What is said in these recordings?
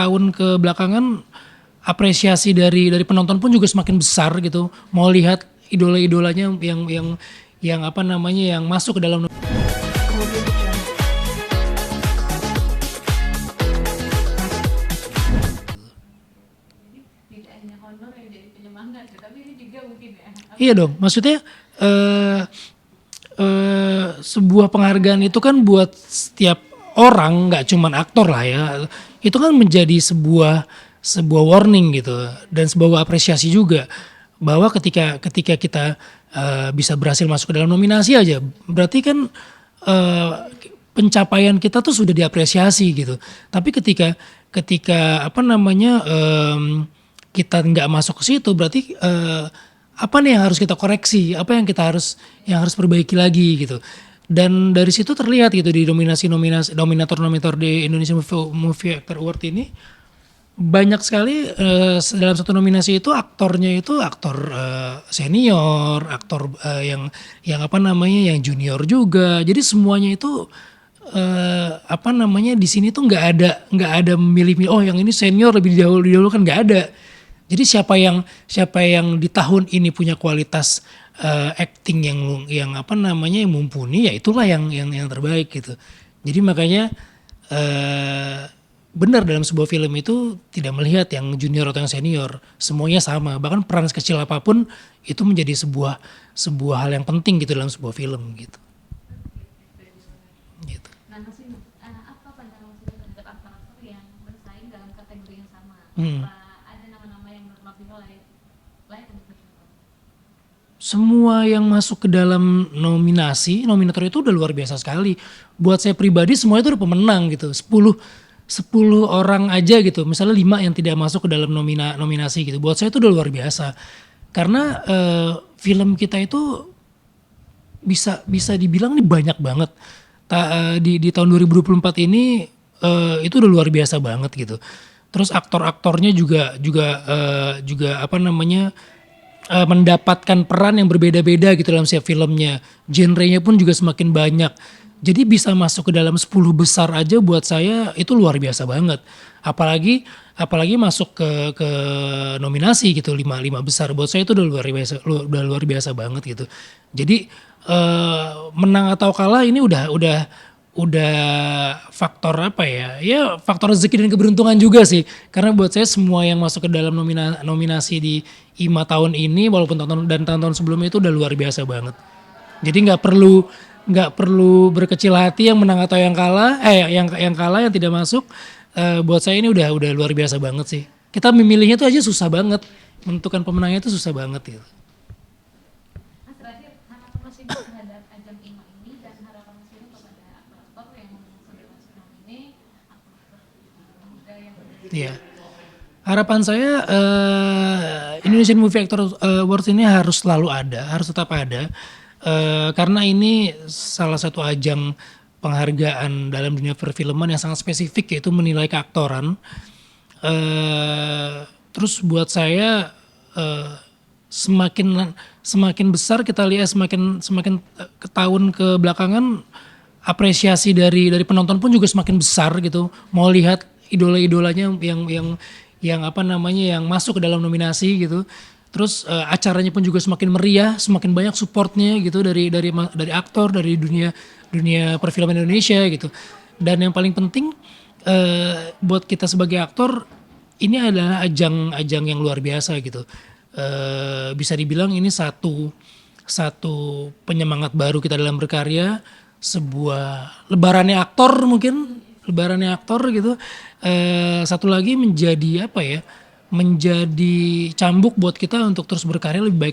tahun ke belakangan apresiasi dari penonton pun juga semakin besar gitu. Mau lihat idola-idolanya yang apa namanya yang masuk ke dalam. Tidak hanya honor yang jadi penyemangat, tapi ini juga mungkin ya. Iya dong, maksudnya sebuah penghargaan itu kan buat setiap orang, nggak cuman aktor lah ya. Itu kan menjadi sebuah warning gitu dan sebuah apresiasi juga bahwa ketika kita bisa berhasil masuk ke dalam nominasi aja, berarti kan pencapaian kita tuh sudah diapresiasi gitu. Tapi ketika apa namanya kita nggak masuk ke situ, berarti apa nih yang harus kita koreksi, apa yang harus perbaiki lagi gitu. Dan dari situ terlihat gitu di nominator di Indonesia Movie Actor Award ini banyak sekali dalam satu nominasi itu aktornya itu aktor senior, aktor yang apa namanya yang junior juga. Jadi semuanya itu apa namanya di sini tuh nggak ada milih-milih oh yang ini senior lebih dahulu kan nggak ada. Jadi siapa yang di tahun ini punya kualitas acting yang apa namanya yang mumpuni ya itulah yang terbaik gitu. Jadi makanya benar dalam sebuah film itu tidak melihat yang junior atau yang senior, semuanya sama. Bahkan peran sekecil apapun itu menjadi sebuah hal yang penting gitu dalam sebuah film gitu. Gitu. Nah, apa pandangan Mas terhadap aktor-aktor yang bersaing dalam kategori yang sama? Ada nama-nama yang menurut layak untuk ditonton? Semua yang masuk ke dalam nominator itu udah luar biasa sekali. Buat saya pribadi semua itu udah pemenang gitu. 10 orang aja gitu. Misalnya 5 yang tidak masuk ke dalam nominasi gitu. Buat saya itu udah luar biasa. Karena film kita itu bisa dibilang nih banyak banget. Di tahun 2024 ini itu udah luar biasa banget gitu. Terus aktor-aktornya juga apa namanya mendapatkan peran yang berbeda-beda gitu dalam setiap filmnya. Genrenya pun juga semakin banyak. Jadi bisa masuk ke dalam 10 besar aja buat saya itu luar biasa banget. Apalagi masuk ke nominasi gitu 5 besar buat saya itu udah luar biasa banget gitu. Jadi menang atau kalah ini udah faktor apa ya? Ya faktor rezeki dan keberuntungan juga sih. Karena buat saya semua yang masuk ke dalam nominasi di IMA tahun ini walaupun tahun-tahun sebelumnya itu udah luar biasa banget. Jadi nggak perlu berkecil hati yang menang atau yang kalah, yang kalah yang tidak masuk. Buat saya ini udah luar biasa banget sih. Kita memilihnya tuh aja susah banget, menentukan pemenangnya itu susah banget gitu. Mas terakhir, harapan Mas Ibu terhadap ajang IMA ini dan harapan Mas Ibu kepada aktor-aktor yang sudah masuk nomine, aktor muda yang Iya. Harapan saya Indonesian Movie Actor Awards ini harus selalu ada, harus tetap ada. Karena ini salah satu ajang penghargaan dalam dunia perfilman yang sangat spesifik yaitu menilai keaktoran. Terus buat saya semakin besar kita lihat semakin ke tahun ke belakangan apresiasi dari penonton pun juga semakin besar gitu. Mau lihat idola-idolanya yang apa namanya yang masuk ke dalam nominasi gitu. Terus acaranya pun juga semakin meriah, semakin banyak supportnya gitu dari aktor, dari dunia perfilman Indonesia gitu. Dan yang paling penting buat kita sebagai aktor ini adalah ajang yang luar biasa gitu. Bisa dibilang ini satu penyemangat baru kita dalam berkarya, sebuah lebarannya aktor gitu. Satu lagi menjadi apa ya? Menjadi cambuk buat kita untuk terus berkarya lebih baik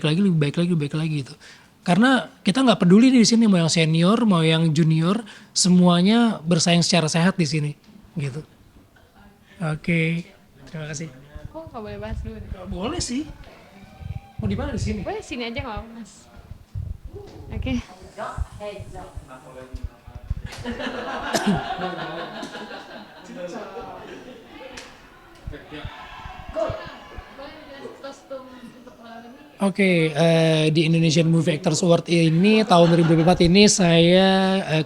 lagi gitu. Karena kita nggak peduli di sini mau yang senior, mau yang junior, semuanya bersaing secara sehat di sini gitu. Oke. Terima kasih. kok nggak boleh bahas dulu nih? Boleh sih. Mau di mana di sini? Boleh sini aja nggak apa Mas. Oke. Oke, di Indonesian Movie Actors Award ini tahun 2024 ini saya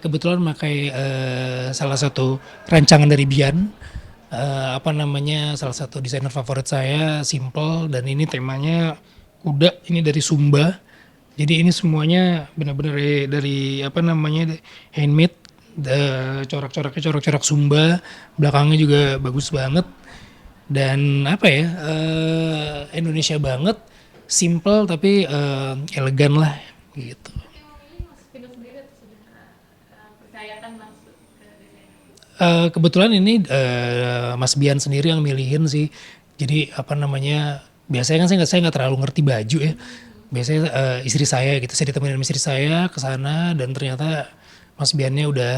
kebetulan memakai salah satu rancangan dari Bian, apa namanya, salah satu desainer favorit saya, Simple, dan ini temanya kuda, ini dari Sumba. Jadi ini semuanya benar-benar dari apa namanya, handmade, corak-coraknya corak-corak Sumba, belakangnya juga bagus banget. Dan apa ya, Indonesia banget, simple tapi elegan lah gitu. Emang ini Mas Vino sendiri atau sudah percayakan langsung ke desainer? Kebetulan ini Mas Bian sendiri yang milihin sih. Jadi apa namanya, biasanya kan saya nggak terlalu ngerti baju ya. Biasanya istri saya gitu, saya ditemenin sama istri saya ke sana dan ternyata Mas Biannya udah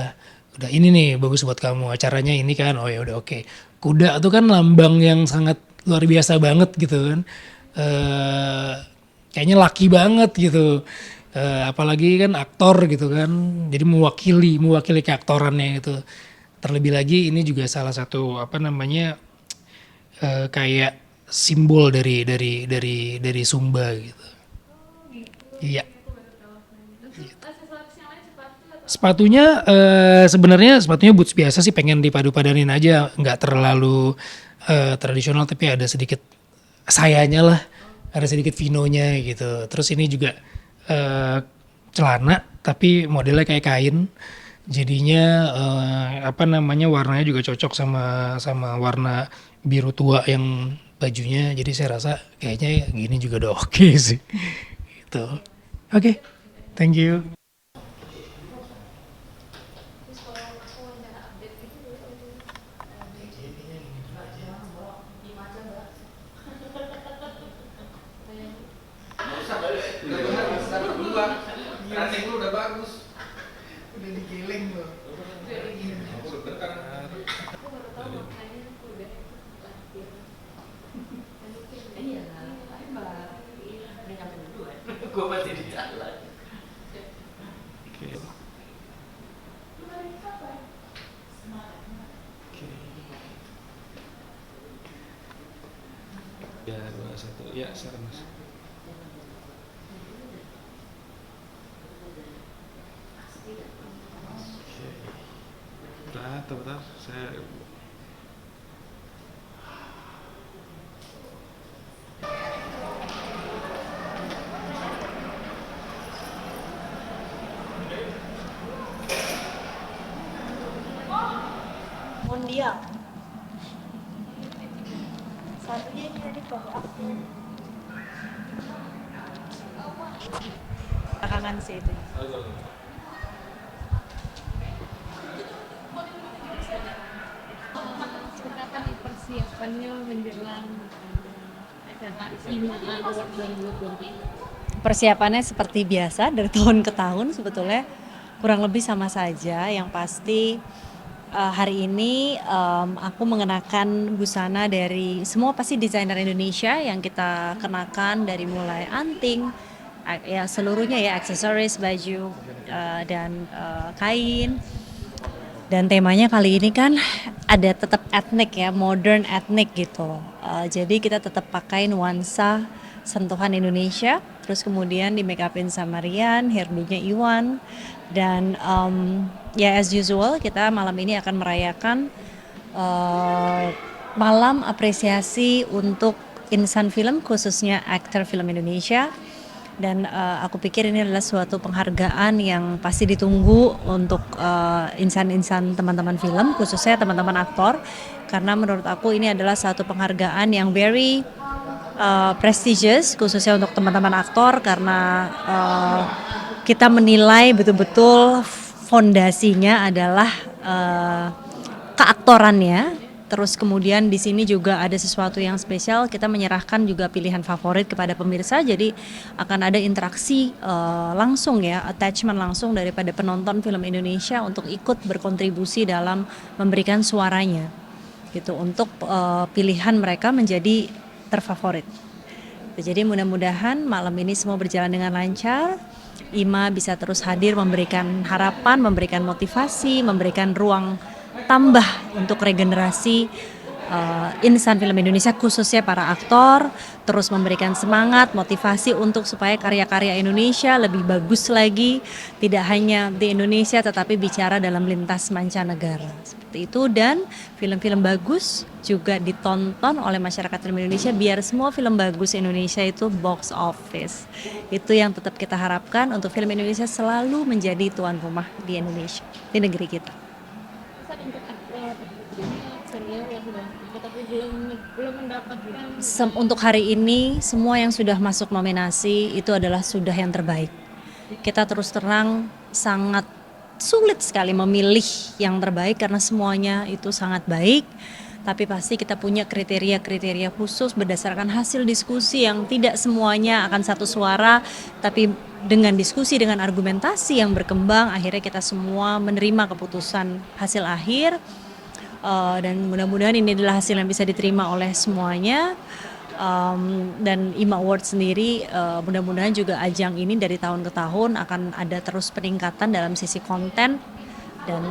ini nih bagus buat kamu, acaranya ini kan. Oh ya udah oke. Kuda tuh kan lambang yang sangat luar biasa banget gitu kan. eh Kayaknya laki banget gitu. Apalagi kan aktor gitu kan. Jadi mewakili keaktorannya gitu. Terlebih lagi ini juga salah satu apa namanya, kayak simbol dari Sumba gitu. Iya. Terus aksesoris yang lain sepatu atau Sepatunya sebenarnya sepatunya boots biasa sih, pengen dipadu-padanin aja, nggak terlalu tradisional tapi ada sedikit sayanya lah, ada sedikit Vinonya gitu. Terus ini juga eh, celana tapi modelnya kayak kain, jadinya apa namanya, warnanya juga cocok sama sama warna biru tua yang bajunya. Jadi saya rasa kayaknya gini juga udah oke sih. Gitu. Oke, thank you. terus kalau aku wawancara update gitu Nggak usah balik, udah benar besar berdua. Ranting lu udah bagus. Udah digiling loh. Aku udah bener kan. aku baru tahu makanya aku udah lahir. Iya, hebat. Udah nyampe duluan. Gua masih di jalan. Ya, 2, 1. Ya, sekarang Mas. Bentar, saya Mondial. Satunya ini tadi bawah. Belakangan sih itu. Seberapa nih persiapannya menjelang acara IMA Award 2020? Persiapannya seperti biasa dari tahun ke tahun sebetulnya kurang lebih sama saja. Yang pasti hari ini aku mengenakan busana dari semua pasti desainer Indonesia yang kita kenakan, dari mulai anting, ya seluruhnya ya, aksesoris, baju, dan kain. Dan temanya kali ini kan ada tetap etnik ya, modern etnik gitu. Jadi kita tetap pakai nuansa sentuhan Indonesia, terus kemudian di make upin sama Rian, hairdo-nya Iwan, dan ya as usual kita malam ini akan merayakan malam apresiasi untuk insan film, khususnya aktor film Indonesia. Dan aku pikir ini adalah suatu penghargaan yang pasti ditunggu untuk insan-insan teman-teman film, khususnya teman-teman aktor, karena menurut aku ini adalah satu penghargaan yang very prestigious, khususnya untuk teman-teman aktor, karena kita menilai betul-betul fondasinya adalah keaktorannya. Terus kemudian di sini juga ada sesuatu yang spesial, kita menyerahkan juga pilihan favorit kepada pemirsa, jadi akan ada interaksi langsung ya, attachment langsung daripada penonton film Indonesia untuk ikut berkontribusi dalam memberikan suaranya gitu, untuk pilihan mereka menjadi terfavorit. Jadi mudah-mudahan malam ini semua berjalan dengan lancar, IMA bisa terus hadir memberikan harapan, memberikan motivasi, memberikan ruang tambah untuk regenerasi insan film Indonesia khususnya para aktor terus memberikan semangat, motivasi untuk supaya karya-karya Indonesia lebih bagus lagi, tidak hanya di Indonesia tetapi bicara dalam lintas mancanegara. Seperti itu, dan film-film bagus juga ditonton oleh masyarakat film Indonesia biar semua film bagus Indonesia itu box office. Itu yang tetap kita harapkan untuk film Indonesia selalu menjadi tuan rumah di Indonesia, di negeri kita. Saat untuk aktor senior yang sudah tapi belum mendapatkan Untuk hari ini semua yang sudah masuk nominasi itu adalah sudah yang terbaik. Kita terus terang sangat sulit sekali memilih yang terbaik karena semuanya itu sangat baik. Tapi pasti kita punya kriteria-kriteria khusus berdasarkan hasil diskusi yang tidak semuanya akan satu suara, tapi dengan diskusi, dengan argumentasi yang berkembang, akhirnya kita semua menerima keputusan hasil akhir. Dan mudah-mudahan ini adalah hasil yang bisa diterima oleh semuanya. Dan IMA Award sendiri mudah-mudahan juga ajang ini dari tahun ke tahun akan ada terus peningkatan dalam sisi konten dan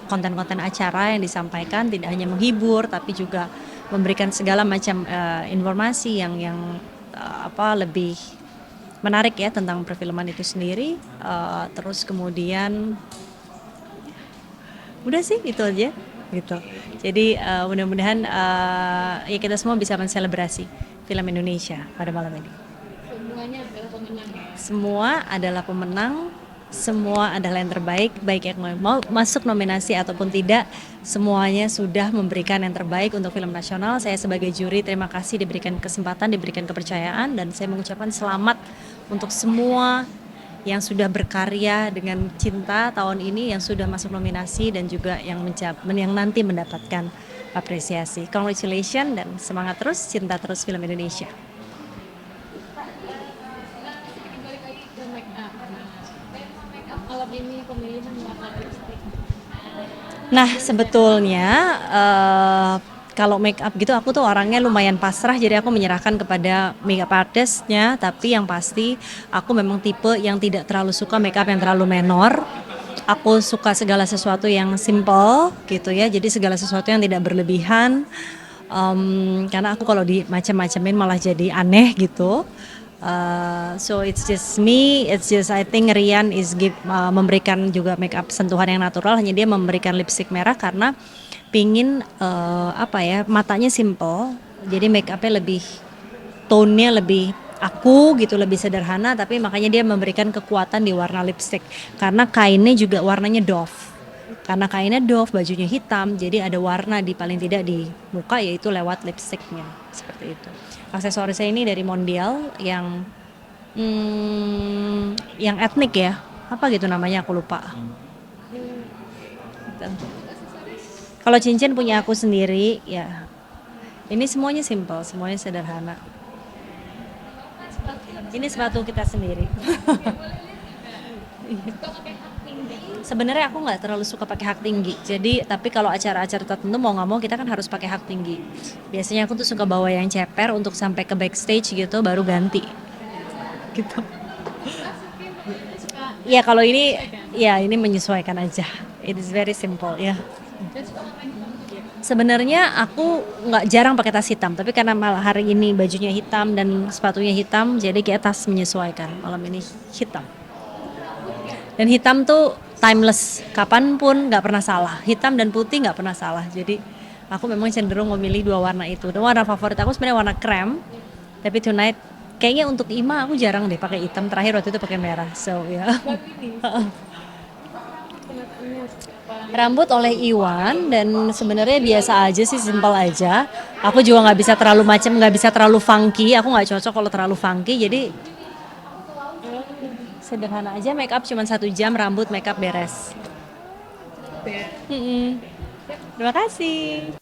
konten-konten acara yang disampaikan tidak hanya menghibur tapi juga memberikan segala macam informasi yang lebih menarik ya tentang perfilman itu sendiri. Terus kemudian udah sih itu aja gitu. Jadi mudah-mudahan ya kita semua bisa menselebrasi film Indonesia pada malam ini. semuanya adalah pemenang ya. Semua adalah pemenang, semua adalah yang terbaik, baik yang mau masuk nominasi ataupun tidak, semuanya sudah memberikan yang terbaik untuk film nasional. Saya sebagai juri terima kasih diberikan kesempatan, diberikan kepercayaan, dan saya mengucapkan selamat untuk semua yang sudah berkarya dengan cinta tahun ini, yang sudah masuk nominasi dan juga yang nanti mendapatkan apresiasi. Congratulations dan semangat terus, cinta terus film Indonesia. Balik lagi ke make up. Tema make up malam ini pemilihan warna lipstick. Nah sebetulnya kalau make up gitu aku tuh orangnya lumayan pasrah, jadi aku menyerahkan kepada makeup artistnya. Tapi yang pasti aku memang tipe yang tidak terlalu suka make up yang terlalu menor. Aku suka segala sesuatu yang simple gitu ya, jadi segala sesuatu yang tidak berlebihan. Karena aku kalau dimacem-macemin malah jadi aneh gitu. So it's just me, I think Rian is memberikan juga make up sentuhan yang natural, hanya dia memberikan lipstick merah karena pingin matanya simple, jadi make upnya lebih tone-nya lebih aku gitu, lebih sederhana, tapi makanya dia memberikan kekuatan di warna lipstick karena kainnya juga warnanya doff. Karena kainnya doff, bajunya hitam, jadi ada warna di paling tidak di muka yaitu lewat lipsticknya, seperti itu. Aksesorisnya ini dari Mondial yang etnik ya, apa gitu namanya aku lupa. Gitu. Kalau cincin punya aku sendiri ya. Ini semuanya simple, semuanya sederhana. Ini sepatu kita sendiri. Sebenarnya aku nggak terlalu suka pakai hak tinggi. Jadi tapi kalau acara-acara tertentu mau nggak mau kita kan harus pakai hak tinggi. Biasanya aku tuh suka bawa yang ceper untuk sampai ke backstage gitu baru ganti. Gitu. Ya kalau ini ya ini menyesuaikan aja. It is very simple ya. Sebenarnya aku nggak jarang pakai tas hitam, tapi karena malah hari ini bajunya hitam dan sepatunya hitam, jadi kayak tas menyesuaikan. Malam ini hitam. Dan hitam tuh timeless, kapanpun nggak pernah salah. Hitam dan putih nggak pernah salah. Jadi aku memang cenderung memilih dua warna itu. Dan warna favorit aku sebenarnya warna krem, tapi tonight kayaknya untuk IMA aku jarang deh pakai hitam. Terakhir waktu itu pakai merah. So ya. Rambut oleh Iwan dan sebenarnya biasa aja sih, simpel aja. Aku juga nggak bisa terlalu nggak bisa terlalu funky. Aku nggak cocok kalau terlalu funky. Jadi sederhana aja, make up cuma 1 jam, rambut make up beres. Terima kasih.